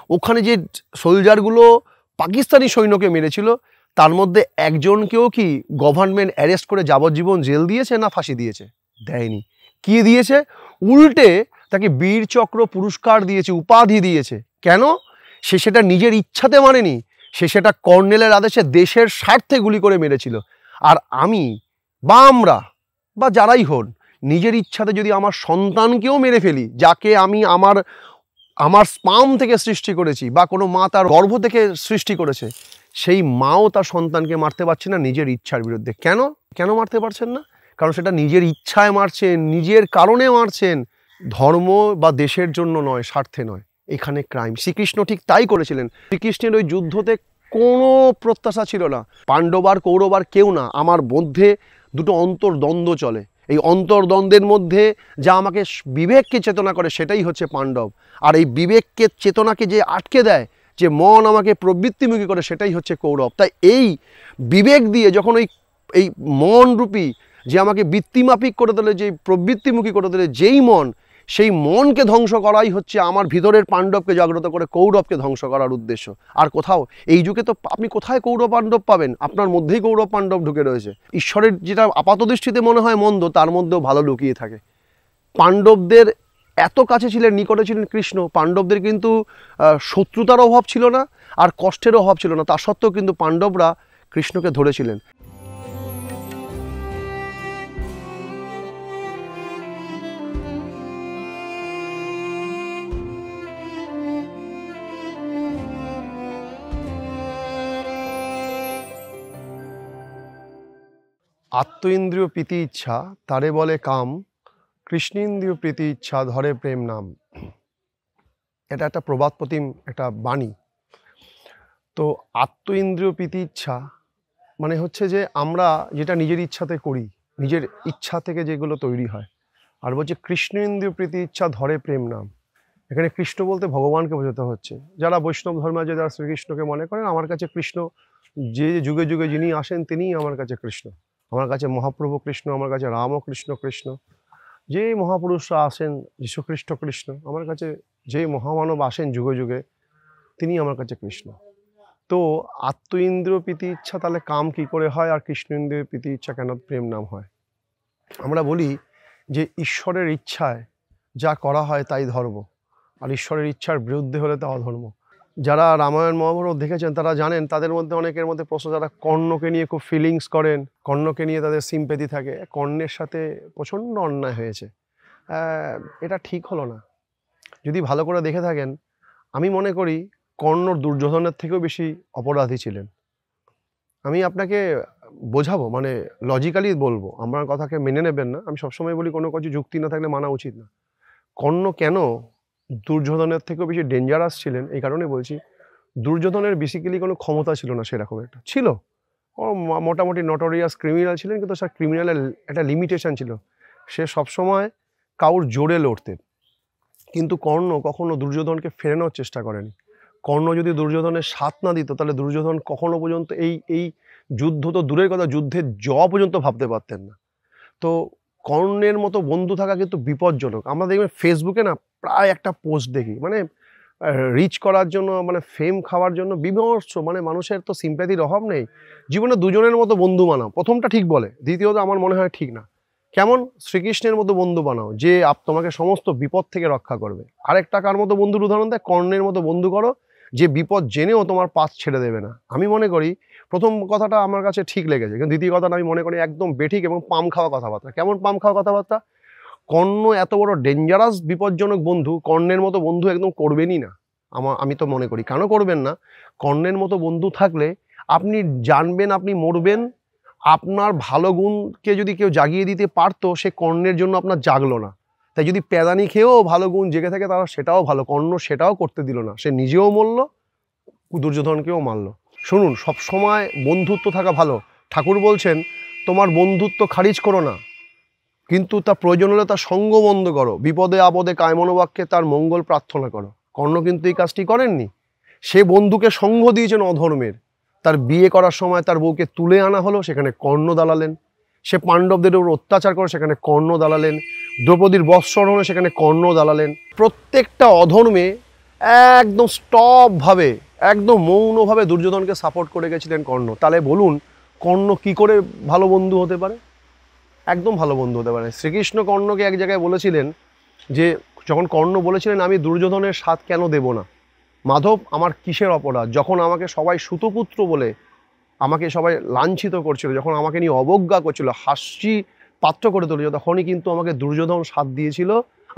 ওখানে যে সোলজারগুলো পাকিস্তানি সৈন্যকে মেরেছিল তার মধ্যে একজনকেও কি গভর্নমেন্ট অ্যারেস্ট করে যাবজ্জীবন জেল দিয়েছে না ফাঁসি দিয়েছে? দেয়নি। কি দিয়েছে? উল্টে তাকে বীর চক্র পুরস্কার দিয়েছে, উপাধি দিয়েছে। কেন? সে সেটা নিজের ইচ্ছাতে মানেনি, সে সেটা কর্নেলের আদেশে দেশের স্বার্থে গুলি করে মেরেছিল। আর আমি বা আমরা বা যারাই হন, নিজের ইচ্ছাতে যদি আমার সন্তানকেও মেরে ফেলি, যাকে আমি আমার স্পার্ম থেকে সৃষ্টি করেছি বা কোনো মা তার গর্ভ থেকে সৃষ্টি করেছে, সেই মাও তার সন্তানকে মারতে পারছে না নিজের ইচ্ছার বিরুদ্ধে। কেন কেন মারতে পারছেন না? কারণ সেটা নিজের ইচ্ছায় মারছেন, নিজের কারণে মারছেন, ধর্ম বা দেশের জন্য নয়, স্বার্থে নয়। এখানে ক্রাইম। শ্রীকৃষ্ণ ঠিক তাই করেছিলেন। শ্রীকৃষ্ণের ওই যুদ্ধতে কোনো প্রত্যাশা ছিল না, পাণ্ডব আর কৌরব আর কেউ না। আমার মধ্যে দুটো অন্তর্দ্বন্দ্ব চলে, এই অন্তর্দ্বন্দ্বের মধ্যে যা আমাকে বিবেককে চেতনা করে সেটাই হচ্ছে পাণ্ডব। আর এই বিবেককে চেতনাকে যে আটকে দেয়, যে মন আমাকে প্রবৃত্তিমুখী করে, সেটাই হচ্ছে কৌরব। তাই এই বিবেক দিয়ে যখন এই মন রূপী যে আমাকে বৃত্তিমাফিক করে তোলে, যে প্রবৃত্তিমুখী করে তোলে যেই মন, সেই মনকে ধ্বংস করাই হচ্ছে আমার ভিতরের পাণ্ডবকে জাগ্রত করে কৌরবকে ধ্বংস করার উদ্দেশ্য। আর কোথাও এই যুগে তো আপনি কোথায় কৌরব পাণ্ডব পাবেন? আপনার মধ্যেই কৌরব পাণ্ডব ঢুকে রয়েছে। ঈশ্বরের যেটা আপাত দৃষ্টিতে মনে হয় মন্দ, তার মধ্যেও ভালো লুকিয়ে থাকে। পাণ্ডবদের এত কাছে ছিলেন, নিকটে ছিলেন কৃষ্ণ। পাণ্ডবদের কিন্তু শত্রুতার অভাব ছিল না, আর কষ্টের অভাব ছিল না। তা সত্ত্বেও কিন্তু পাণ্ডবরা কৃষ্ণকে ধরেছিলেন। আত্ম ইন্দ্রিয় প্রীতি ইচ্ছা তারে বলে কাম, কৃষ্ণেন্দ্রিয় প্রীতি ইচ্ছা ধরে প্রেম নাম। এটা একটা প্রবাদ প্রতিম একটা বাণী। তো আত্ম ইন্দ্রিয় প্রীতি ইচ্ছা মানে হচ্ছে যে আমরা যেটা নিজের ইচ্ছাতে করি, নিজের ইচ্ছা থেকে যেগুলো তৈরি হয়। আর বলছে কৃষ্ণেন্দ্রিয় প্রীতি ইচ্ছা ধরে প্রেম নাম। এখানে কৃষ্ণ বলতে ভগবানকে বোঝাতে হচ্ছে। যারা বৈষ্ণব ধর্মে আছে, যারা শ্রীকৃষ্ণকে মনে করেন, আমার কাছে কৃষ্ণ, যে যুগে যুগে যিনি আসেন তিনিই আমার কাছে কৃষ্ণ। আমার কাছে মহাপ্রভু কৃষ্ণ, আমার কাছে রামকৃষ্ণ কৃষ্ণ, যে মহাপুরুষরা আসেন, যীশুখ্রিস্ট কৃষ্ণ, আমার কাছে যে মহামানব আসেন যুগে যুগে, তিনি আমার কাছে কৃষ্ণ। তো আত্ম ইন্দ্রিয় প্রীতি ইচ্ছা তাহলে কাম কি করে হয়, আর কৃষ্ণ ইন্দ্রিয় প্রীতি ইচ্ছা কেন প্রেম নাম হয়? আমরা বলি যে ঈশ্বরের ইচ্ছায় যা করা হয় তাই ধর্ম, আর ঈশ্বরের ইচ্ছার বিরুদ্ধে হলে তা অধর্ম। যারা রামায়ণ মহাভারত দেখেছেন তারা জানেন, তাদের মধ্যে অনেকের মধ্যে প্রশ্ন, যারা কর্ণকে নিয়ে খুব ফিলিংস করেন, কর্ণকে নিয়ে তাদের সিম্প্যাথি থাকে, কর্ণের সাথে প্রচণ্ড অন্যায় হয়েছে। এটা ঠিক হলো না। যদি ভালো করে দেখে থাকেন, আমি মনে করি কর্ণ দুর্যোধনের থেকেও বেশি অপরাধী ছিলেন। আমি আপনাকে বোঝাবো, মানে লজিক্যালি বলবো, আমার কথাকে মেনে নেবেন না। আমি সবসময় বলি কোনো কিছু যুক্তি না থাকলে মানা উচিত না। কর্ণ কেন দুর্যোধনের থেকেও বেশি ডেঞ্জারাস ছিলেন, এই কারণে বলছি, দুর্যোধনের বেসিক্যালি কোনো ক্ষমতা ছিল না, সেরকম একটা ছিল। ও মোটামুটি নটোরিয়াস ক্রিমিনাল ছিলেন, কিন্তু তার ক্রিমিনালের একটা লিমিটেশন ছিল। সে সবসময় কাউর জোরে লড়তেন। কিন্তু কর্ণ কখনো দুর্যোধনকে ফেরানোর চেষ্টা করেনি। কর্ণ যদি দুর্যোধনের সাথ না দিত, তাহলে দুর্যোধন কখনো পর্যন্ত এই যুদ্ধ তো দূরের কথা, যুদ্ধের যাওয়া পর্যন্ত ভাবতে পারতেন না। তো কর্ণের মতো বন্ধু থাকা কিন্তু বিপজ্জনক। আমরা দেখবেন ফেসবুকে না প্রায় একটা পোস্ট দেখি, মানে রিচ করার জন্য, মানে ফেম খাওয়ার জন্য বিভৎস, মানে মানুষের তো সিম্প্যাথির অভাব নেই। জীবনে দুজনের মতো বন্ধু বানাও, প্রথমটা ঠিক বলে, দ্বিতীয়ত আমার মনে হয় ঠিক না। কেমন? শ্রীকৃষ্ণের মতো বন্ধু বানাও, যে তোমাকে সমস্ত বিপদ থেকে রক্ষা করবে। আরেকটা কার মতো বন্ধুর উদাহরণ দেয়? কর্ণের মতো বন্ধু করো, যে বিপদ জেনেও তোমার পাশ ছেড়ে দেবে না। আমি মনে করি প্রথম কথাটা আমার কাছে ঠিক লেগেছে, কিন্তু দ্বিতীয় কথাটা আমি মনে করি একদম বেঠিক এবং পাম খাওয়া কথাবার্তা। কেমন পাম খাওয়া কথাবার্তা? কর্ণ এত বড় ডেঞ্জারাস বিপজ্জনক বন্ধু, কর্ণের মতো বন্ধু একদম করবেনই না। আমি তো মনে করি কেন করবেন না? কর্ণের মতো বন্ধু থাকলে আপনি জানবেন আপনি মরবেন। আপনার ভালো গুণকে যদি কেউ জাগিয়ে দিতে পারতো, সে কর্ণের জন্য আপনার জাগলো না। তাই যদি প্যাদানি খেয়েও ভালো গুণ জেগে থাকে, তারা সেটাও ভালো, কর্ণ সেটাও করতে দিল না। সে নিজেও মরল, দুর্যোধনকেও মারল। শুনুন, সবসময় বন্ধুত্ব থাকা ভালো। ঠাকুর বলছেন, তোমার বন্ধুত্ব খারিজ করো না, কিন্তু তার প্রয়োজন হলে তার সঙ্গ বন্ধ করো, বিপদে আপদে কায়মনোবাক্যে তার মঙ্গল প্রার্থনা করো। কর্ণ কিন্তু এই কাজটি করেননি। সে বন্ধুকে সঙ্গ দিয়েছেন অধর্মের। তার বিয়ে করার সময় তার বউকে তুলে আনা হলো, সেখানে কর্ণ দাঁড়ালেন। সে পাণ্ডবদের উপর অত্যাচার করে, সেখানে কর্ণ দাঁড়ালেন। দ্রৌপদীর বৎসরণে সেখানে কর্ণ দাঁড়ালেন। প্রত্যেকটা অধর্মে একদম স্টপভাবে, একদম মৌনভাবে দুর্যোধনকে সাপোর্ট করে গেছিলেন কর্ণ। তাহলে বলুন কর্ণ কি করে ভালো বন্ধু হতে পারে? একদম ভালো বন্ধু হতে পারে। শ্রীকৃষ্ণ কর্ণকে এক জায়গায় বলেছিলেন যে, যখন কর্ণ বলেছিলেন আমি দুর্যোধনের স্বাদ কেন দেব না, মাধব আমার কিসের অপরাধ, যখন আমাকে সবাই সুতপুত্র বলে আমাকে সবাই লাঞ্ছিত করছিল, যখন আমাকে নিয়ে অবজ্ঞা করছিল, হাসি পাত্র করে তুলেছিল, তখনই কিন্তু আমাকে দুর্যোধন সাথ দিয়েছিল,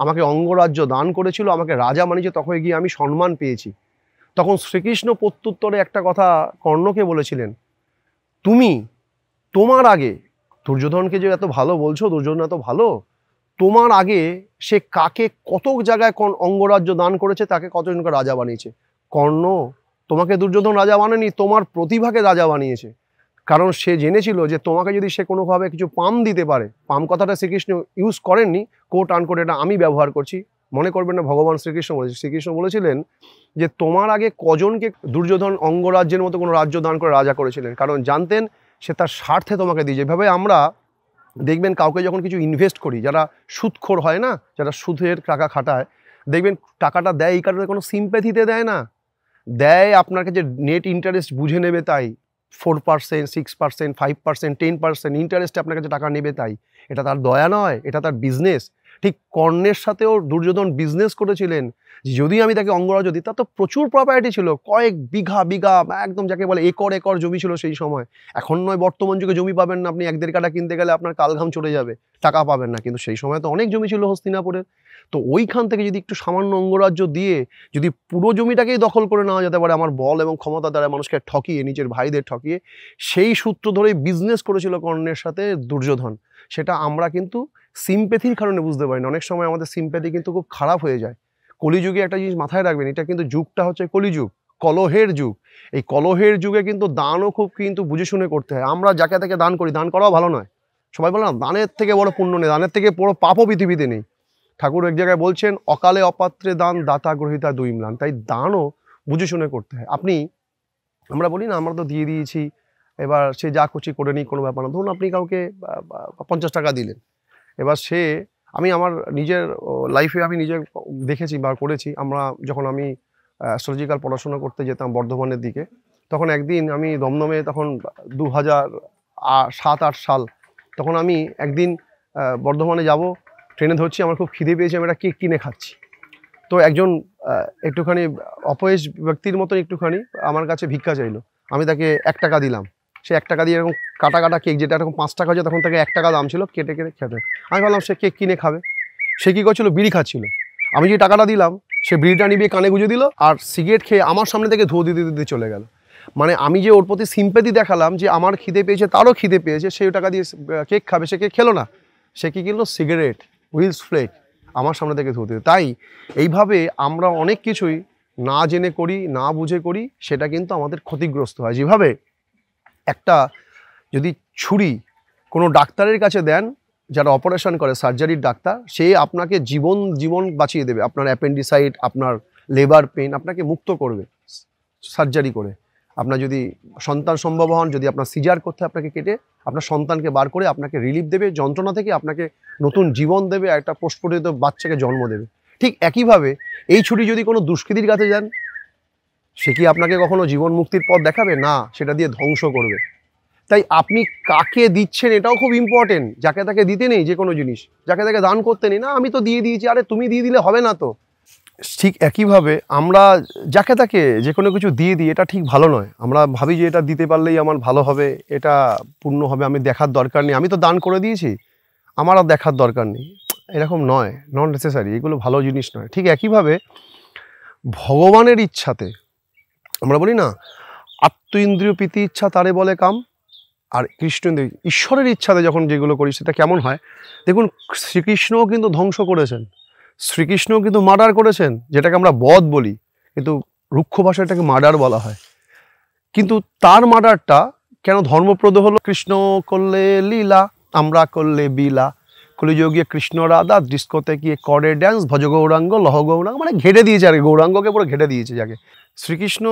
আমাকে অঙ্গরাজ্য দান করেছিল, আমাকে রাজা মানিয়েছে, তখন গিয়ে আমি সম্মান পেয়েছি। তখন শ্রীকৃষ্ণ প্রত্যুত্তরে একটা কথা কর্ণকে বলেছিলেন, তুমি তোমার আগে দুর্যোধনকে যে এত ভালো বলছো, দুর্যোধন এত ভালো, তোমার আগে সে কাকে কত জায়গায় অঙ্গরাজ্য দান করেছে, তাকে কতজনকে রাজা বানিয়েছে। কর্ণ, তোমাকে দুর্যোধন রাজা বানায়নি, তোমার প্রতিভাকে রাজা বানিয়েছে। কারণ সে জেনেছিল যে তোমাকে যদি সে কোনোভাবে কিছু পাম দিতে পারে, পাম কথাটা শ্রীকৃষ্ণ ইউজ করেননি, কোট আন কোট এটা আমি ব্যবহার করছি, মনে করবেন না ভগবান শ্রীকৃষ্ণ বলেছে। শ্রীকৃষ্ণ বলেছিলেন যে তোমার আগে কজনকে দুর্যোধন অঙ্গরাজ্যের মতো কোনো রাজ্য দান করে রাজা করেছিলেন, কারণ জানতেন সে তার স্বার্থে তোমাকে দিয়ে। যেভাবে আমরা দেখবেন কাউকে যখন কিছু ইনভেস্ট করি, যারা সুদখোর হয় না, যারা সুদের টাকা খাটায়, দেখবেন টাকাটা দেয় এই কারণে কোনো সিম্প্যাথিতে দেয় না, দেয় আপনার কাছে নেট ইন্টারেস্ট বুঝে নেবে তাই, 4%, 6%, 5%, 10% ইন্টারেস্টে আপনার কাছে টাকা নেবে তাই। এটা তার দয়া নয়, এটা তার বিজনেস। ঠিক কর্ণের সাথেও দুর্যোধন বিজনেস করেছিলেন, যদি আমি তাকে অঙ্গরাজ্য দিই, তার তো প্রচুর প্রপার্টি ছিল, কয়েক বিঘা বিঘা, একদম যাকে বলে একর একর জমি ছিল সেই সময়। এখন নয় বর্তমান যুগে জমি পাবেন না, আপনি 1-1.5 কাঠা কিনতে গেলে আপনার কালঘাম চলে যাবে, টাকা পাবেন না, কিন্তু সেই সময় তো অনেক জমি ছিল হস্তিনাপুরের। তো ওইখান থেকে যদি একটু সামান্য অঙ্গরাজ্য দিয়ে যদি পুরো জমিটাকেই দখল করে নেওয়া যেতে পারে আমার বল এবং ক্ষমতা দ্বারা, মানুষকে ঠকিয়ে, নিজের ভাইদের ঠকিয়ে, সেই সূত্র ধরেই বিজনেস করেছিল কর্ণের সাথে দুর্যোধন। সেটা আমরা কিন্তু সিম্প্যাথির কারণে বুঝতে পারি না, অনেক সময় আমাদের সিম্প্যাথি কিন্তু খুব খারাপ হয়ে যায়। কলিযুগে একটা জিনিস মাথায় রাখবেন, এটা কিন্তু যুগটা হচ্ছে কলিযুগ, কলহের যুগ। এই কলহের যুগে কিন্তু দানও খুব কিন্তু বুঝে শুনে করতে হয়। আমরা যাকে তাকে দান করি, দান করাও ভালো নয়। সবাই বলে না দানের থেকে বড় পুণ্য নেই, দানের থেকে বড় পাপও পৃথিবীতে নেই। ঠাকুর এক জায়গায় বলছেন, অকালে অপাত্রে দান, দাতা গ্রহিতা দুই ম্লান। তাই দানও বুঝে শুনে করতে হয়। আমরা বলি না আমরা তো দিয়ে দিয়েছি, এবার সে যা খুশি করে নিই, কোনো ব্যাপার না। ধরুন আপনি কাউকে 50 টাকা দিলেন, এবার সে, আমি আমার নিজের লাইফে আমি নিজে দেখেছি বা করেছি। যখন আমি অ্যাস্ট্রোলজিক্যাল পড়াশোনা করতে যেতাম বর্ধমানের দিকে, তখন একদিন আমি দমদমে, তখন 2007-8 সাল, তখন আমি একদিন বর্ধমানে যাব, ট্রেনে ধরছি, আমার খুব খিদে পেয়েছে, আমি একটা কেক কিনে খাচ্ছি। তো একজন একটুখানি অপয়েস ব্যক্তির মতন একটুখানি আমার কাছে ভিক্ষা চাইলো, আমি তাকে 1 টাকা দিলাম। সে 1 টাকা দিয়ে এরকম কাটা কাটা কেক, যেটা এরকম 5 টাকা হচ্ছে, তখন তাকে 1 টাকা দাম ছিল, কেটে কেটে খেতে। আমি ভাবলাম সে কেক কিনে খাবে, সে কী করছিল, বিড়ি খাচ্ছিল। আমি যে টাকাটা দিলাম, সে বিড়িটা নিয়ে কানে গুঁজে দিল, আর সিগারেট খেয়ে আমার সামনে থেকে ধুয়ো দিতে দিতে চলে গেল। মানে আমি যে ওর প্রতি সিম্প্যাথি দেখালাম, যে আমার খিদে পেয়েছে, তারও খিদে পেয়েছে, সেই টাকা দিয়ে কেক খাবে, সে কেক খেলো না, সে কী কিনলো, সিগারেট, হুইলস ফ্লেক, আমার সামনে থেকে ধুতে। তাই এইভাবে আমরা অনেক কিছুই না জেনে করি, না বুঝে করি, সেটা কিন্তু আমাদের ক্ষতিগ্রস্ত হয়। যেভাবে একটা যদি ছুরি কোনো ডাক্তারের কাছে দেন, যারা অপারেশন করে, সার্জারির ডাক্তার, সে আপনাকে জীবন বাঁচিয়ে দেবে, আপনার অ্যাপেন্ডিসাইট, আপনার লেবার পেন আপনাকে মুক্ত করবে সার্জারি করে। আপনার যদি সন্তান সম্ভব হন, যদি আপনার সিজার করতে, আপনাকে কেটে আপনার সন্তানকে বার করে আপনাকে রিলিফ দেবে যন্ত্রণা থেকে, আপনাকে নতুন জীবন দেবে, একটা প্রস্ফুটিত বাচ্চাকে জন্ম দেবে। ঠিক একইভাবে এই ছুরি যদি কোনো দুষ্কৃতির কাছে যান, সে কি আপনাকে কখনো জীবন মুক্তির পথ দেখাবে না, সেটা দিয়ে ধ্বংস করবে। তাই আপনি কাকে দিচ্ছেন এটাও খুব ইম্পর্টেন্ট। যাকে তাকে দিতে নেই যে কোনো জিনিস, যাকে তাকে দান করতে নেই, না আমি তো দিয়ে দিয়েছি, আরে তুমি দিয়ে দিলে হবে না তো। ঠিক একইভাবে আমরা যাকে তাকে যে কোনো কিছু দিয়ে দিই, এটা ঠিক ভালো নয়। আমরা ভাবি যে এটা দিতে পারলেই আমার ভালো হবে, এটা পূর্ণ হবে, আমি দেখার দরকার নেই, আমি তো দান করে দিয়েছি, আমার আর দেখার দরকার নেই, এরকম নয়, নট নেসেসারি, এগুলো ভালো জিনিস নয়। ঠিক একইভাবে ভগবানের ইচ্ছাতে, আমরা বলি না আত্ম ইন্দ্রিয় প্রীতি ইচ্ছা তারে বলে কাম, আর কৃষ্ণ ঈশ্বরের ইচ্ছাতে যখন যেগুলো করি সেটা কেমন হয় দেখুন। শ্রীকৃষ্ণও কিন্তু ধ্বংস করেছেন, শ্রীকৃষ্ণও কিন্তু মার্ডার করেছেন, যেটাকে আমরা বধ বলি, কিন্তু রুক্ষ ভাষায় এটাকে মার্ডার বলা হয়। কিন্তু তার মার্ডারটা কেন ধর্মপ্রদ হলো? কৃষ্ণ করলে লীলা, আমরা করলে বিলা, কলিযুগে কৃষ্ণ রাধা ডিস্কোতে গিয়ে করে ড্যান্স, ভজ গৌরাঙ্গ লহ গৌরাঙ্গ, মানে ঘেটে দিয়েছে আর গৌরাঙ্গকে পুরো ঘেটে দিয়েছে। যাকে শ্রীকৃষ্ণ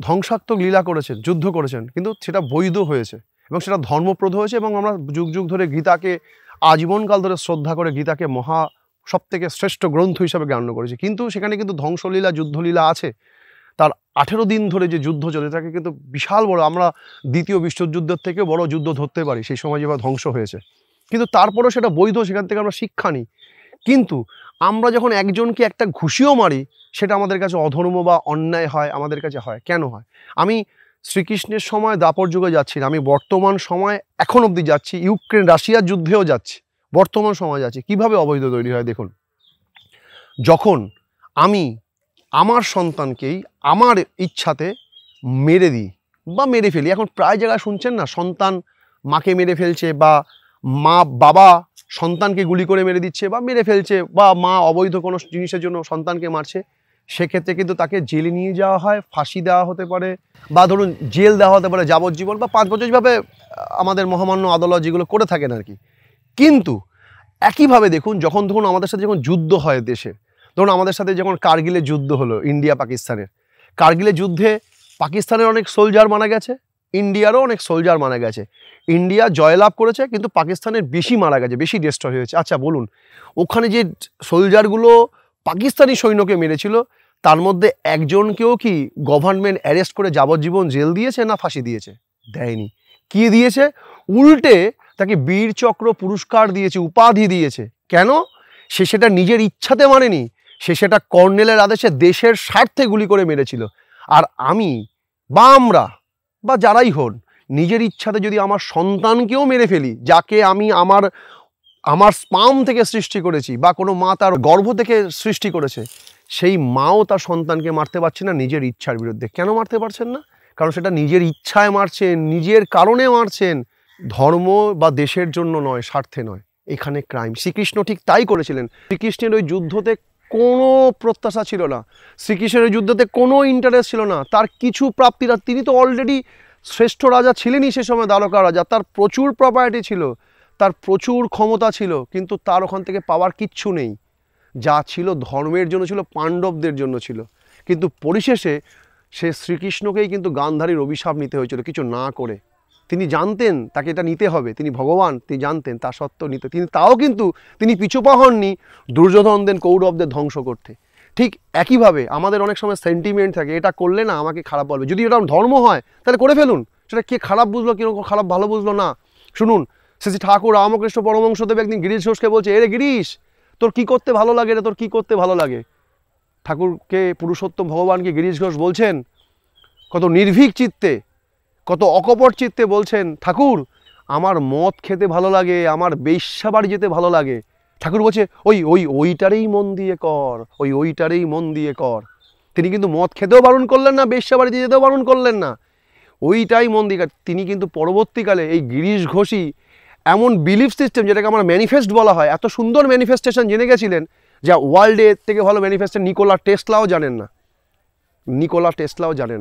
ধ্বংসাত্মক লীলা করেছেন, যুদ্ধ করেছেন, কিন্তু সেটা বৈধ হয়েছে এবং সেটা ধর্মপ্রদ হয়েছে, এবং আমরা যুগ যুগ ধরে গীতাকে আজীবনকাল ধরে শ্রদ্ধা করে, গীতাকে মহা সবথেকে শ্রেষ্ঠ গ্রন্থ হিসাবে গণ্য করেছে, কিন্তু সেখানে কিন্তু ধ্বংসলীলা যুদ্ধলীলা আছে। তার 18 দিন ধরে যে যুদ্ধ চলে থাকে কিন্তু বিশাল বড়, আমরা দ্বিতীয় বিশ্বযুদ্ধের থেকে বড় যুদ্ধ ধরতে পারি সেই সময় যেভাবে ধ্বংস হয়েছে, কিন্তু তারপরেও সেটা বৈধ, সেখান থেকে আমরা শিক্ষা নিই। কিন্তু আমরা যখন একজনকে একটা ঘুষিও মারি সেটা আমাদের কাছে অধর্ম বা অন্যায় হয়, আমাদের কাছে হয়। কেন হয়? আমি শ্রীকৃষ্ণের সময় দাপর যুগে যাচ্ছি না, আমি বর্তমান সময় এখন অবধি যাচ্ছি, ইউক্রেন রাশিয়ার যুদ্ধেও যাচ্ছি, বর্তমান সময় যাচ্ছি। কিভাবে অবৈধ তৈরি হয় দেখুন, যখন আমি আমার সন্তানকেই আমার ইচ্ছাতে মেরে দিই বা মেরে ফেলি। এখন প্রায় জায়গায় শুনছেন না, সন্তান মাকে মেরে ফেলছে, বা বাবা সন্তানকে গুলি করে মেরে দিচ্ছে বা মেরে ফেলছে, বা মা অবৈধ কোনো জিনিসের জন্য সন্তানকে মারছে। সেক্ষেত্রে কিন্তু তাকে জেলে নিয়ে যাওয়া হয়, ফাঁসি দেওয়া হতে পারে, বা ধরুন জেল দেওয়া হতে পারে যাবজ্জীবন বা 5 বছর, যেভাবে আমাদের মহামান্য আদালত যেগুলো করে থাকেন আর কি। কিন্তু একইভাবে দেখুন, যখন ধরুন আমাদের সাথে যখন যুদ্ধ হয় দেশে, ধরুন আমাদের সাথে যখন কার্গিলের যুদ্ধ হলো ইন্ডিয়া পাকিস্তানের, কার্গিলের যুদ্ধে পাকিস্তানের অনেক সোলজার মারা গেছে, ইন্ডিয়ারও অনেক সোলজার মারা গেছে। ইন্ডিয়া জয়লাভ করেছে কিন্তু পাকিস্তানের বেশি মারা গেছে, বেশি ডিস্ট্রয় হয়েছে। আচ্ছা বলুন, ওখানে যে সোলজারগুলো পাকিস্তানি সৈন্যকে মেরেছিল তার মধ্যে একজনকেও কি গভর্নমেন্ট অ্যারেস্ট করে যাবজ্জীবন জেল দিয়েছে না ফাঁসি দিয়েছে? দেয়নি। কি দিয়েছে? উল্টে তাকে বীর চক্র পুরস্কার দিয়েছে, উপাধি দিয়েছে। কেন? সে সেটা নিজের ইচ্ছাতে মানেনি, সে সেটা কর্নেলের আদেশে দেশের স্বার্থে গুলি করে মেরেছিল। আর আমি বা আমরা বা যারাই হন, নিজের ইচ্ছাতে যদি আমার সন্তানকেও মেরে ফেলি, যাকে আমি আমার স্পাম থেকে সৃষ্টি করেছি, বা কোনো মা তার গর্ভ থেকে সৃষ্টি করেছে, সেই মাও তার সন্তানকে মারতে পারছে না নিজের ইচ্ছার বিরুদ্ধে। কেন মারতে পারছেন না? কারণ সেটা নিজের ইচ্ছায় মারছেন, নিজের কারণে মারছেন, ধর্ম বা দেশের জন্য নয়, স্বার্থে নয়। এখানে ক্রাইম। শ্রীকৃষ্ণ ঠিক তাই করেছিলেন। শ্রীকৃষ্ণের ওই যুদ্ধতে কোনো প্রত্যাশা ছিল না, শ্রীকৃষ্ণের ওই যুদ্ধতে কোনো ইন্টারেস্ট ছিল না, তার কিছু প্রাপ্তিরা, তিনি তো অলরেডি শ্রেষ্ঠ রাজা ছিলেনই সে সময়, দ্বারকা রাজা, তার প্রচুর প্রপার্টি ছিল, তার প্রচুর ক্ষমতা ছিল, কিন্তু তার ওখান থেকে পাওয়ার কিচ্ছু নেই। যা ছিল ধর্মের জন্য ছিল, পাণ্ডবদের জন্য ছিল। কিন্তু পরিশেষে সে শ্রীকৃষ্ণকেই কিন্তু গান্ধারীর অভিশাপ নিতে হয়েছিল কিছু না করে। তিনি জানতেন তাকে এটা নিতে হবে, তিনি ভগবান, তিনি জানতেন, তা সত্ত্বেও নিতে তাও কিন্তু তিনি পিছুপা হননি দুর্যোধনদের কৌরবদের ধ্বংস করতে। ঠিক একইভাবে আমাদের অনেক সময় সেন্টিমেন্ট থাকে, এটা করলে না আমাকে খারাপ বলবে। যদি এটা ধর্ম হয় তাহলে করে ফেলুন, সেটা কে খারাপ বুঝলো, কিরকম খারাপ ভালো বুঝলো না। শুনুন, শ্রী ঠাকুর রামকৃষ্ণ পরমহংসদেব একদিন গিরিশ ঘোষকে বলছে, এরে গিরিশ, তোর কি করতে ভালো লাগে রে, তোর কি করতে ভালো লাগে? ঠাকুরকে, পুরুষোত্তম ভগবানকে গিরিশ ঘোষ বলছেন কত নির্ভীক চিত্তে, কত অকপট চিত্তে বলছেন, ঠাকুর আমার মদ খেতে ভালো লাগে, আমার বেশ্যা বাড়ি যেতে ভালো লাগে। ঠাকুর বলছে ওইটারেই মন দিয়ে কর, ওইটারেই মন দিয়ে কর। তিনি কিন্তু মদ খেতেও বারণ করলেন না, বেশ্যা বাড়িতে যেতেও বারণ করলেন না, ওইটাই মন দিয়ে। তিনি কিন্তু পরবর্তীকালে এই গিরিশ ঘোষই এমন বিলিফ সিস্টেম, যেটাকে আমরা ম্যানিফেস্ট বলা হয়, এত সুন্দর ম্যানিফেস্টেশন জেনে গেছিলেন, যা ওয়ার্ল্ডের থেকে ভালো ম্যানিফেস্টেশন নিকোলা টেসলাও জানেন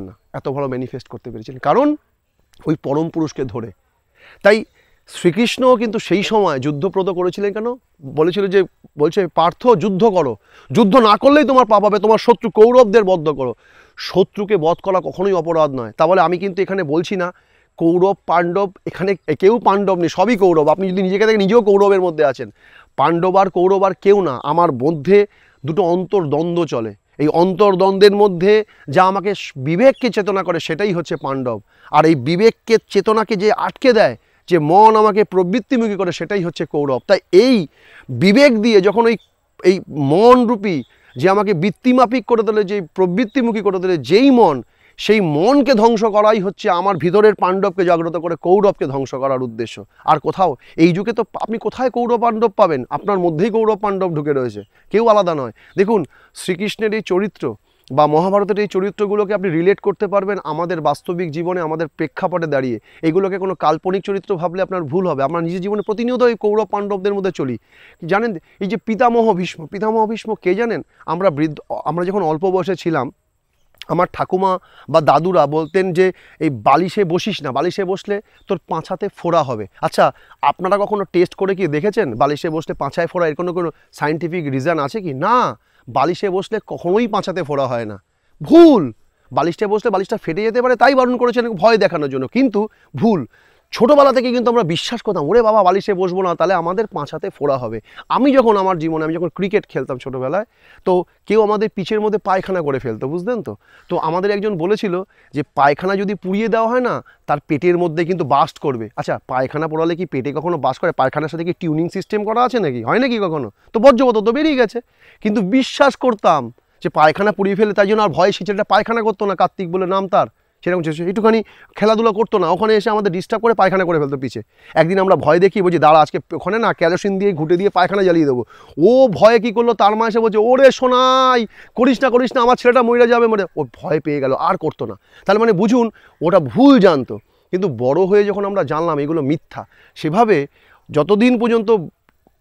না, এত ভালো ম্যানিফেস্ট করতে পেরেছিলেন, কারণ ওই পরম পুরুষকে ধরে। তাই শ্রীকৃষ্ণও কিন্তু সেই সময় যুদ্ধপ্রদ করেছিলেন। কেন? বলছে পার্থ, যুদ্ধ করো, যুদ্ধ না করলেই তোমার পাপ হবে, তোমার শত্রু কৌরবদের বধ করো। শত্রুকে বধ করা কখনোই অপরাধ নয়। তা বলে আমি কিন্তু এখানে বলছি না কৌরব পাণ্ডব, এখানে কেউ পাণ্ডব নেই, সবই কৌরব। আপনি যদি নিজেকে দেখেন, নিজেও কৌরবের মধ্যে আছেন। পাণ্ডব আর কৌরব আর কেউ না, আমার মধ্যে দুটো অন্তর্দ্বন্দ্ব চলে। এই অন্তর্দ্বন্দ্বের মধ্যে যা আমাকে বিবেককে চেতনা করে সেটাই হচ্ছে পাণ্ডব, আর এই বিবেককে চেতনাকে যে আটকে দেয়, যে মন আমাকে প্রবৃত্তিমুখী করে, সেটাই হচ্ছে কৌরব। তাই এই বিবেক দিয়ে যখন এই মন রূপী যে আমাকে বৃত্তিমাফিক করে তোলে, যে প্রবৃত্তিমুখী করে তোলে যেই মন, সেই মনকে ধ্বংস করাই হচ্ছে আমার ভিতরের পাণ্ডবকে জাগ্রত করে কৌরবকে ধ্বংস করার উদ্দেশ্য। আর কোথাও এই যুগে তো আপনি কোথায় কৌরব পাণ্ডব পাবেন? আপনার মধ্যেই কৌরব পাণ্ডব ঢুকে রয়েছে, কেউ আলাদা নয়। দেখুন, শ্রীকৃষ্ণের এই চরিত্র বা মহাভারতের এই চরিত্রগুলোকে আপনি রিলেট করতে পারবেন আমাদের বাস্তবিক জীবনে, আমাদের প্রেক্ষাপটে দাঁড়িয়ে। এগুলোকে কোনো কাল্পনিক চরিত্র ভাবলে আপনার ভুল হবে। আমরা নিজের জীবনে প্রতিনিয়ত এই কৌরব পাণ্ডবদের মধ্যে চলি। জানেন, এই যে পিতামহ ভীষ্ম কে জানেন? আমরা যখন অল্প বয়সে ছিলাম, আমার ঠাকুমা বা দাদুরা বলতেন যে এই বালিশে বসিস না, বালিশে বসলে তোর পাছাতে ফোড়া হবে। আচ্ছা, আপনারা কখনো টেস্ট করে কি দেখেছেন বালিশে বসলে পাছায় ফোড়া? এর কোনো সায়েন্টিফিক রিজন আছে কি? না, বালিশে বসলে কখনোই পাছাতে ফোড়া হয় না, ভুল। বালিশটা বসলে বালিশটা ফেটে যেতে পারে, তাই বারণ করেছেন ভয় দেখানোর জন্য, কিন্তু ভুল। ছোটোবেলা থেকে কিন্তু আমরা বিশ্বাস করতাম, ওরে বাবা বালিশে বসবো না, তাহলে আমাদের পাঁচাতে ফোড়া হবে। আমি যখন আমার জীবনে আমি যখন ক্রিকেট খেলতাম ছোটোবেলায়, তো কেউ আমাদের পিচের মধ্যে পায়খানা করে ফেলতো, বুঝলেন তো। তো আমাদের একজন বলেছিল যে পায়খানা যদি পুড়িয়ে দেওয়া হয় না, তার পেটের মধ্যে কিন্তু বাস্ট করবে। আচ্ছা, পায়খানা পোড়ালে কি পেটে কখনো বাস্ট করে? পায়খানার সাথে কি টিউনিং সিস্টেম করা আছে নাকি? হয় নাকি কখনো? তো বর্জ্যপদার্থ তো বেরিয়ে গেছে। কিন্তু বিশ্বাস করতাম যে পায়খানা পুড়িয়ে ফেলে, তাই জন্য আর ভয়ে সে ছেলেটা পায়খানা করতো না, কার্তিক বলে নাম তার, সেরকম একটুখানি খেলাধুলা করতো না, ওখানে এসে আমাদের ডিস্টার্ব করে পায়খানা করে ফেলতো পিছে। একদিন আমরা ভয় দেখিয়ে বলছি দাঁড়া আজকে ওখানে না কেরোসিন দিয়ে ঘুটে দিয়ে পায়খানা জ্বালিয়ে দেবো। ও ভয়ে কী করলো, তার মা এসে বলছে ওরে সোনাই করিস না আমার ছেলেটা মরে যাবে, মানে ও ভয় পেয়ে গেল, আর করতো না। তাহলে মানে বুঝুন ওটা ভুল জানতো, কিন্তু বড় হয়ে যখন আমরা জানলাম এগুলো মিথ্যা। সেভাবে যতদিন পর্যন্ত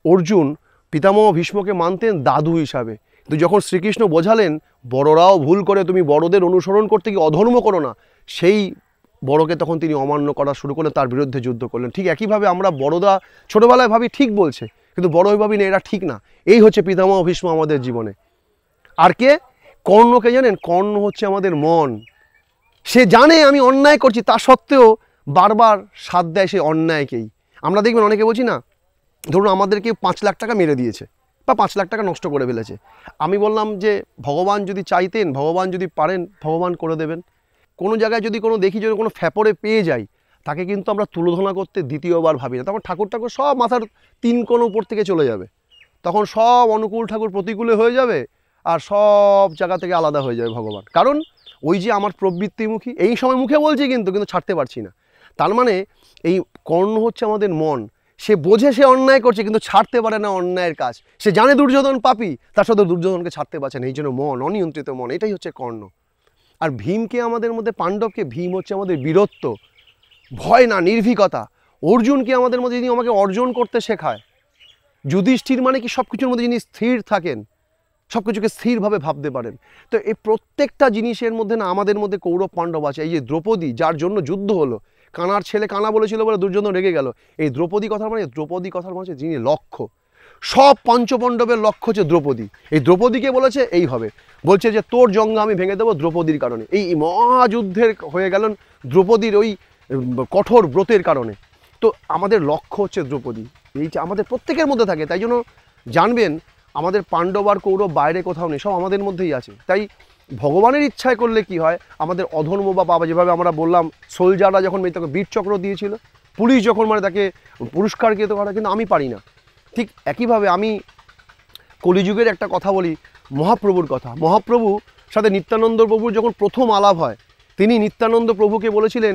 অর্জুন পিতামহ ভীষ্মকে মানতেন দাদু হিসাবে, কিন্তু যখন শ্রীকৃষ্ণ বোঝালেন বড়রাও ভুল করে, তুমি বড়দের অনুসরণ করতে গিয়ে অধর্ম করো না, সেই বড়কে তখন তিনি অমান্য করা শুরু করলেন, তার বিরুদ্ধে যুদ্ধ করলেন। ঠিক একইভাবে আমরা বড়দা ছোটোবেলায় ভাবি ঠিক বলছে, কিন্তু বড় হয়ে ভাবি না এটা ঠিক না। এই হচ্ছে পিতামহ ভীষ্ম আমাদের জীবনে। আর কে? কর্ণকে জানেন? কর্ণ হচ্ছে আমাদের মন। সে জানে আমি অন্যায় করছি, তা সত্ত্বেও বারবার সাথ দেয় সেই অন্যায়কেই। আমরা দেখবেন অনেকে বলছি না, ধরুন আমাদেরকে 5 লাখ টাকা মেরে দিয়েছে বা 5 লাখ টাকা নষ্ট করে ফেলেছে। আমি বললাম যে ভগবান যদি চাইতেন, ভগবান যদি পারেন, ভগবান করে দেবেন। কোনো জায়গায় যদি কোনো দেখি যদি কোনো ফ্যাপরে পেয়ে যাই, তাকে কিন্তু আমরা তুলোধনা করতে দ্বিতীয়বার ভাবি না। তখন ঠাকুর সব মাথার 3 কোণ উপর থেকে চলে যাবে, তখন সব অনুকূল ঠাকুর প্রতিকূলে হয়ে যাবে, আর সব জায়গা থেকে আলাদা হয়ে যাবে ভগবান। কারণ ওই যে আমার প্রবৃত্তিমুখী, এই সময় মুখে বলছি কিন্তু ছাড়তে পারছি না। তার মানে এই কর্ণ হচ্ছে আমাদের মন। সে বোঝে সে অন্যায় করছে, কিন্তু ছাড়তে পারে না অন্যায়ের কাজ। সে জানে দুর্যোধন পাপী, তার সাথে দুর্যোধনকে ছাড়তে পারছে না, এই জন্য মন, অনিয়ন্ত্রিত মন, এটাই হচ্ছে কর্ণ। আর ভীমকে আমাদের মধ্যে, পাণ্ডবকে, ভীম হচ্ছে আমাদের বীরত্ব, ভয় না, নির্ভীকতা। অর্জুনকে আমাদের মধ্যে যিনি আমাকে অর্জন করতে শেখায়। যুধিষ্ঠির মানে কি সব কিছুর মধ্যে যিনি স্থির থাকেন, সব কিছুকে স্থিরভাবে ভাবতে পারেন। তো এই প্রত্যেকটা জিনিসের মধ্যে না আমাদের মধ্যে কৌরব পাণ্ডব আছে। এই যে দ্রৌপদী, যার জন্য যুদ্ধ হলো, কানার ছেলে কানা বলেছিল বলে দুর্যোধন রেগে গেল। এই দ্রৌপদী কথার মানে, দ্রৌপদী কথার মানে যিনি লক্ষ্য, সব পঞ্চপাণ্ডবের লক্ষ্য হচ্ছে দ্রৌপদী। এই দ্রৌপদীকে বলেছে এই হবে, বলছে যে তোর জঙ্গা আমি ভেঙে দেবো দ্রৌপদীর কারণে। এই মহাযুদ্ধের হয়ে গেলেন দ্রৌপদীর ওই কঠোর ব্রতের কারণে। তো আমাদের লক্ষ্য হচ্ছে দ্রৌপদী, এই যে আমাদের প্রত্যেকের মধ্যে থাকে। তাই জন্য জানবেন আমাদের পাণ্ডব আর কৌরব বাইরে কোথাও নেই, সব আমাদের মধ্যেই আছে। তাই ভগবানের ইচ্ছায় করলে কি হয়, আমাদের অধর্ম বা বাবা, যেভাবে আমরা বললাম সোলজাররা যখন তাকে বীরচক্র দিয়েছিল, পুলিশ যখন মানে তাকে পুরস্কার দিতে পারে, কিন্তু আমি পারি না। ঠিক একইভাবে আমি কলিযুগের একটা কথা বলি, মহাপ্রভুর কথা। মহাপ্রভু সাথে নিত্যানন্দ প্রভুর যখন প্রথম আলাপ হয়, তিনি নিত্যানন্দ প্রভুকে বলেছিলেন,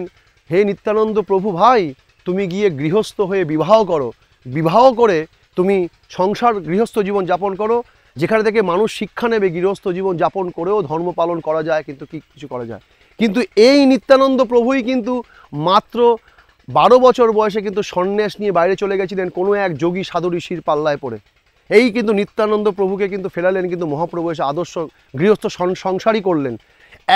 হে নিত্যানন্দ প্রভু ভাই, তুমি গিয়ে গৃহস্থ হয়ে বিবাহ করো, বিবাহ করে তুমি সংসার গৃহস্থ জীবন যাপন করো, যেখানে থেকে মানুষ শিক্ষা নেবে গৃহস্থ জীবন যাপন করেও ধর্ম পালন করা যায়, কিন্তু কি কিছু করা যায়। কিন্তু এই নিত্যানন্দ প্রভুই কিন্তু মাত্র 12 বছর বয়সে কিন্তু সন্ন্যাস নিয়ে বাইরে চলে গেছিলেন কোনো এক যোগী সাধু ঋষির পাল্লায় পড়ে। এই কিন্তু নিত্যানন্দ প্রভুকে কিন্তু ফেরালেন, কিন্তু মহাপ্রভু এসে আদর্শ গৃহস্থ সংসারই করলেন।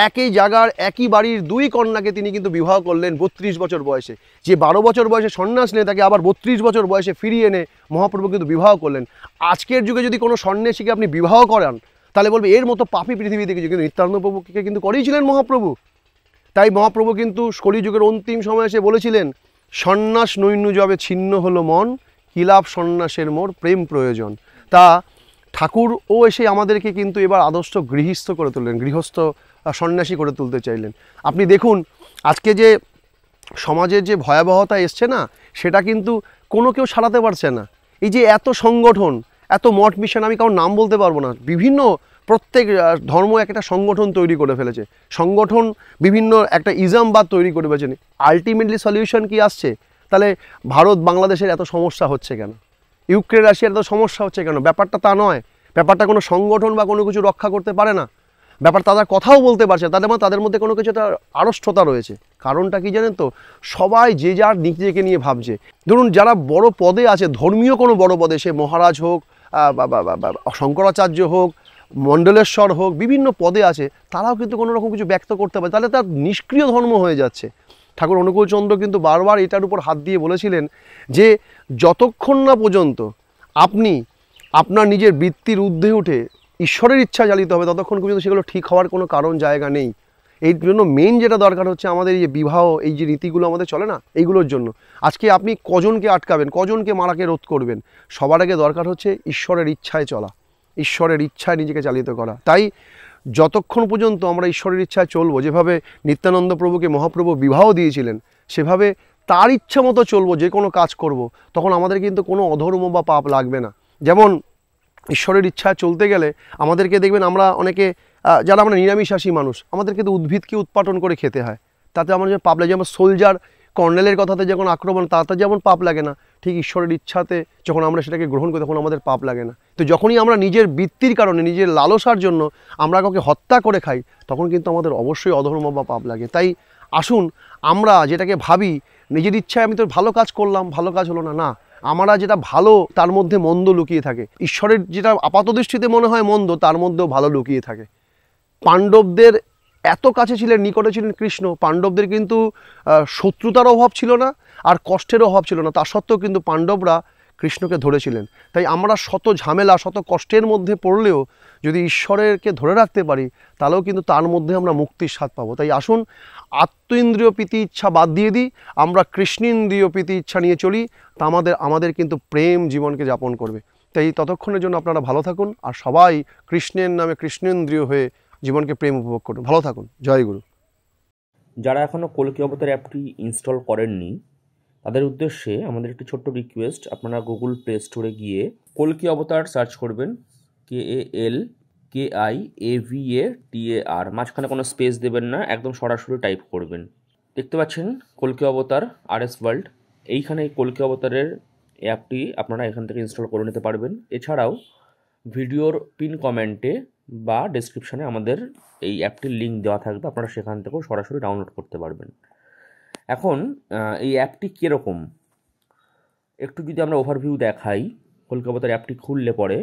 একই জায়গার একই বাড়ির 2 কন্যাকে তিনি কিন্তু বিবাহ করলেন 32 বছর বয়সে। যে 12 বছর বয়সে সন্ন্যাস নেয় তাকে আবার 32 বছর বয়সে ফিরিয়ে এনে মহাপ্রভু কিন্তু বিবাহ করলেন। আজকের যুগে যদি কোনো সন্ন্যাসীকে আপনি বিবাহ করান, তাহলে বলবে এর মতো পাপী পৃথিবীতে কিছু, কিন্তু নিত্যানন্দ প্রভুকে কিন্তু করেইছিলেন মহাপ্রভু। তাই মহাপ্রভু কিন্তু কলিযুগের অন্তিম সময় এসে বলেছিলেন, সন্ন্যাস নৈন্য যবে ছিন্ন হলো মন, কিলাপ সন্ন্যাসের মোর প্রেম প্রয়োজন। তা ঠাকুর ও এসে আমাদেরকে কিন্তু এবার আদর্শ গৃহস্থ করে তুললেন, গৃহস্থ সন্ন্যাসী করে তুলতে চাইলেন। আপনি দেখুন আজকে যে সমাজের যে ভয়াবহতা এসছে না, সেটা কিন্তু কোনো কেউ সারাতে পারছে না। এই যে এত সংগঠন, এত মঠ মিশন, আমি কারোর নাম বলতে পারবো না, বিভিন্ন প্রত্যেক ধর্ম একটা সংগঠন তৈরি করে ফেলেছে, সংগঠন বিভিন্ন একটা ইজমবাদ তৈরি করে ফেলেছেন। আলটিমেটলি সলিউশন কি আসছে? তাহলে ভারত বাংলাদেশের এত সমস্যা হচ্ছে কেন, ইউক্রেন রাশিয়ার এত সমস্যা হচ্ছে কেন? ব্যাপারটা তা নয়, ব্যাপারটা কোনো সংগঠন বা কোনো কিছু রক্ষা করতে পারে না, ব্যাপার তারা কথাও বলতে পারছে, তাদের মধ্যে কোনো কিছু একটা আড়ষ্টতা রয়েছে। কারণটা কি জানেন তো? সবাই যে যার নিজেকে নিয়ে ভাবছে। ধরুন যারা বড় পদে আছে, ধর্মীয় কোনো বড় পদে, সে মহারাজ হোক, শঙ্করাচার্য হোক, মণ্ডলেশ্বর হোক, বিভিন্ন পদে আছে, তারাও কিন্তু কোনো রকম কিছু ব্যক্ত করতে পারে, তাহলে তার নিষ্ক্রিয় ধর্ম হয়ে যাচ্ছে। ঠাকুর অনুকূলচন্দ্র কিন্তু বারবার এটার উপর হাত দিয়ে বলেছিলেন যে যতক্ষণ না পর্যন্ত আপনি আপনার নিজের বৃত্তির ঊর্ধ্বে উঠে ঈশ্বরের ইচ্ছা জ্বালিত হবে, ততক্ষণ পর্যন্ত সেগুলো ঠিক হওয়ার কোনো কারণ জায়গা নেই। এই জন্য মেন যেটা দরকার হচ্ছে আমাদের এই যে বিবাহ, এই যে রীতিগুলো আমাদের চলে না, এইগুলোর জন্য। আজকে আপনি কজনকে আটকাবেন, কজনকে মারাকে রোধ করবেন? সবার আগে দরকার হচ্ছে ঈশ্বরের ইচ্ছায় চলা, ঈশ্বরের ইচ্ছায় নিজেকে চালিত করা। তাই যতক্ষণ পর্যন্ত আমরা ঈশ্বরের ইচ্ছায় চলবো, যেভাবে নিত্যানন্দ প্রভুকে মহাপ্রভু বিবাহ দিয়েছিলেন, সেভাবে তার ইচ্ছা মতো চলবো, যে কোনো কাজ করব, তখন আমাদের কিন্তু কোনো অধর্ম বা পাপ লাগবে না। যেমন ঈশ্বরের ইচ্ছায় চলতে গেলে আমাদেরকে দেখবেন, আমরা অনেকে যারা আমরা নিরামিষাশী মানুষ, আমাদেরকে তো উদ্ভিদকে উৎপাটন করে খেতে হয়, তাতে আমার যে পাপ লাগে। যেমন সোলজার কর্নেলের কথাতে যখন আক্রমণ, তাতে যেমন পাপ লাগে না, ঠিক ঈশ্বরের ইচ্ছাতে যখন আমরা সেটাকে গ্রহণ করি তখন আমাদের পাপ লাগে না। তো যখনই আমরা নিজের বৃত্তির কারণে, নিজের লালসার জন্য আমরা কাউকে হত্যা করে খাই, তখন কিন্তু আমাদের অবশ্যই অধর্ম বা পাপ লাগে। তাই আসুন আমরা যেটাকে ভাবি নিজের ইচ্ছায় আমি তো ভালো কাজ করলাম, ভালো কাজ হলো না, না, আমরা যেটা ভালো তার মধ্যে মন্দ লুকিয়ে থাকে। ঈশ্বরের যেটা আপাত দৃষ্টিতে মনে হয় মন্দ, তার মধ্যেও ভালো লুকিয়ে থাকে। পাণ্ডবদের এত কাছে ছিলেন, নিকটে ছিলেন কৃষ্ণ। পাণ্ডবদের কিন্তু শত্রুতার অভাব ছিল না, আর কষ্টের অভাব ছিল না। তা সত্ত্বেও কিন্তু পাণ্ডবরা কৃষ্ণকে ধরেছিলেন। তাই আমরা শত ঝামেলা, শত কষ্টের মধ্যে পড়লেও যদি ঈশ্বরকে ধরে রাখতে পারি, তাহলেও কিন্তু তার মধ্যে আমরা মুক্তির স্বাদ পাবো। তাই আসুন আত্মেন্দ্রিয় প্রীতি ইচ্ছা বাদ দিয়ে দিই, আমরা কৃষ্ণেন্দ্রিয় প্রীতি ইচ্ছা নিয়ে চলি, তা আমাদের কিন্তু প্রেম জীবনকে যাপন করবে। তাই ততক্ষণের জন্য আপনারা ভালো থাকুন, আর সবাই কৃষ্ণের নামে কৃষ্ণেন্দ্রিয় হয়ে জীবনকে প্রেম উপভোগ করুন। ভালো থাকুন। জয় গুরু। যারা এখনও কল্কি অবতার অ্যাপটি ইনস্টল করেননি, তাদের উদ্দেশ্যে আমাদের একটি ছোট্ট রিকোয়েস্ট, আপনারা গুগল প্লে স্টোরে গিয়ে কল্কি অবতার সার্চ করবেন, KALKIAVATAR, মাঝখানে কোনো স্পেস দেবেন না, একদম সরাসরি টাইপ করবেন। দেখতে পাচ্ছেন কল্কি অবতার RS ওয়ার্ল্ড, এইখানে কল্কি অবতারের অ্যাপটি আপনারা এখান থেকে ইনস্টল করে নিতে পারবেন। এছাড়াও ভিডিওর পিন কমেন্টে বা ডেসক্রিপশানে আমাদের এই অ্যাপটির লিঙ্ক দেওয়া থাকবে, আপনারা সেখান থেকেও সরাসরি ডাউনলোড করতে পারবেন। এখন এই অ্যাপটি কীরকম একটু যদি আমরা ওভারভিউ দেখাই, কল্কি অবতার অ্যাপটি খুললে পরে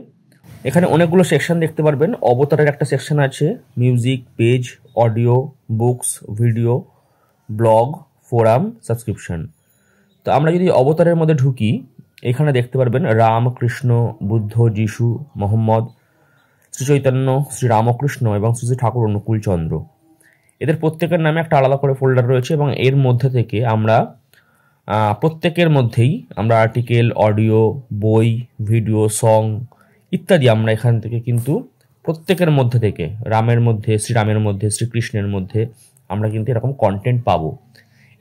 এখানে অনেকগুলো সেকশন দেখতে পারবেন। অবতারের একটা সেকশন আছে, music, page, audio, books, video, blog, forum, subscription. তো আমরা যদি অবতারের মধ্যে ঢুকি, এখানে দেখতে পারবেন রাম, কৃষ্ণ, বুদ্ধ, যিশু, মোহাম্মদ, শ্রী চৈতন্য, শ্রী রামকৃষ্ণ এবং শ্রী শ্রী ঠাকুর অনুকূলচন্দ্র। এদের প্রত্যেকের নামে একটা আলাদা করে ফোল্ডার রয়েছে, এবং এর মধ্যে থেকে আমরা প্রত্যেকের মধ্যেই আমরা আর্টিকেল, অডিও, বই, ভিডিও, সং ইত্যাদি আমরা এখান থেকে কিন্তু প্রত্যেকের মধ্যে থেকে, রামের মধ্যে, শ্রীরামের মধ্যে, শ্রীকৃষ্ণের মধ্যে আমরা কিন্তু এরকম কন্টেন্ট পাবো,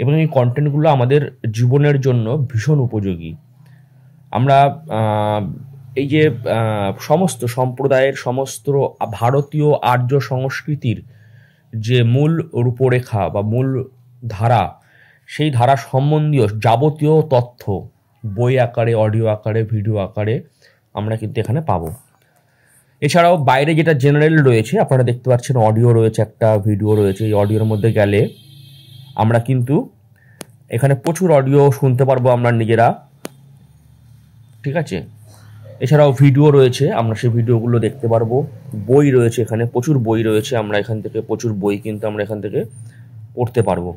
এবং এই কন্টেন্টগুলো আমাদের জীবনের জন্য ভীষণ উপযোগী। আমরা এই যে সমস্ত সম্প্রদায়ের, সমস্ত ভারতীয় আর্য সংস্কৃতির যে মূল রূপরেখা বা মূল ধারা, সেই ধারা সম্বন্ধীয় যাবতীয় তথ্য বই আকারে, অডিও আকারে, ভিডিও আকারে আমরা কিন্তু এখানে পাবো। এছাড়াও বাইরে যেটা জেনারেল রয়েছে, আপনারা দেখতে পাচ্ছেন অডিও রয়েছে, একটা ভিডিও রয়েছে। এই অডিওর মধ্যে গেলে আমরা কিন্তু এখানে প্রচুর অডিও শুনতে পারবো আমরা নিজেরা, ঠিক আছে। এছাড়াও ভিডিও রয়েছে, আমরা সেই ভিডিওগুলো দেখতে পারবো। বই রয়েছে, এখানে প্রচুর বই রয়েছে, আমরা এখান থেকে প্রচুর বই কিন্তু আমরা এখান থেকে পড়তে পারবো।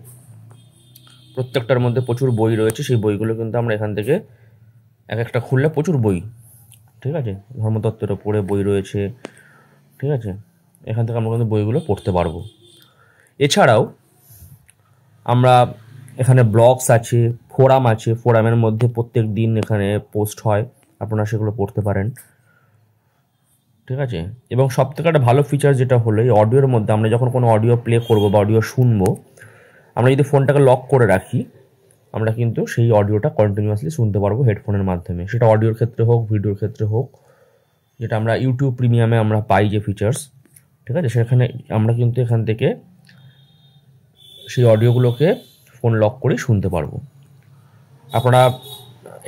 প্রত্যেকটার মধ্যে প্রচুর বই রয়েছে, সেই বইগুলো কিন্তু আমরা এখান থেকে এক একটা খুললে প্রচুর বই, ঠিক আছে। ধর্মতত্ত্বের ওপরে বই রয়েছে, ঠিক আছে। এখান থেকে আমরা কিন্তু বইগুলো পড়তে পারবো। এছাড়াও আমরা এখানে ব্লগস আছে, ফোরাম আছে, ফোরামের মধ্যে প্রত্যেক দিন এখানে পোস্ট হয়, আপনারা সেগুলো পড়তে পারেন, ঠিক আছে। এবং সবথেকে একটা ভালো ফিচার যেটা হলো, এই অডিওর মধ্যে আমরা যখন কোনো অডিও প্লে করবো বা অডিও শুনবো, আমরা যদি ফোনটাকে লক করে রাখি, আমরা কিন্তু সেই অডিওটা কন্টিনিউয়াসলি শুনতে পারবো হেডফোনের মাধ্যমে। সেটা অডিওর ক্ষেত্রে হোক, ভিডিওর ক্ষেত্রে হোক, যেটা আমরা ইউটিউব প্রিমিয়ামে আমরা পাই যে ফিচার্স, ঠিক আছে, সেখানে আমরা কিন্তু এখান থেকে সেই অডিওগুলোকে ফোন লক করে শুনতে পারবো। আপনারা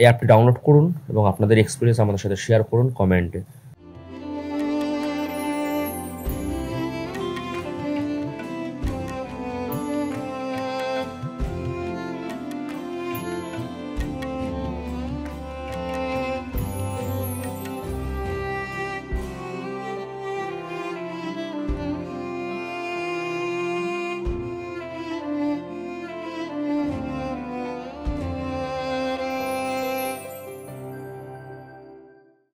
এই অ্যাপটি ডাউনলোড করুন এবং আপনাদের এক্সপিরিয়েন্স আমাদের সাথে শেয়ার করুন কমেন্টে।